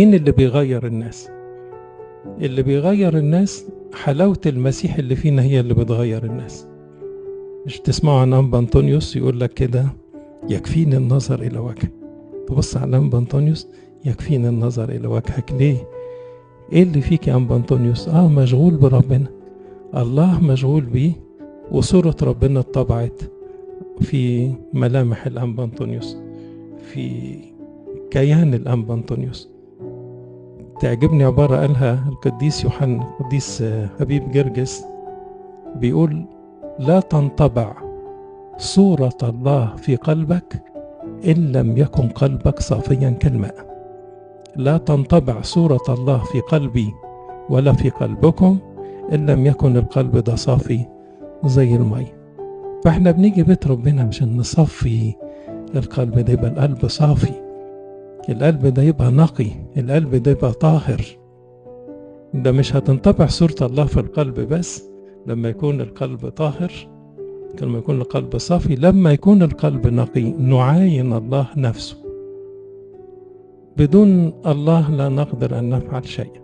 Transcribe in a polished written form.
مين اللي بيغير الناس؟ اللي بيغير الناس حلاوة المسيح اللي فينا هي اللي بتغير الناس. مش تسمعوا عن أنبا أنطونيوس يقول لك كده: يكفيني النظر إلى وجهك. تبص على أنبا أنطونيوس: يكفيني النظر إلى وجهك. ليه؟ إيه اللي فيك يا أنبا أنطونيوس؟ مشغول بربنا، الله مشغول بيه، وصورة ربنا اتطبعت في ملامح الأنبا أنطونيوس، في كيان الأنبا أنطونيوس. تعجبني عبارة قالها القديس يوحنا، القديس حبيب جرجس، بيقول: لا تنطبع صورة الله في قلبك إن لم يكن قلبك صافيا كالماء. لا تنطبع صورة الله في قلبي ولا في قلبكم إن لم يكن القلب ده صافي زي المي. فاحنا بنيجي بيت ربنا عشان نصفي القلب ده، يبقى القلب صافي، القلب ده يبقى نقي، القلب ده يبقى طاهر. ده مش هتنطبع صورة الله في القلب بس لما يكون القلب طاهر، لما يكون القلب صافي، لما يكون القلب نقي نعاين الله نفسه. بدون الله لا نقدر أن نفعل شيء.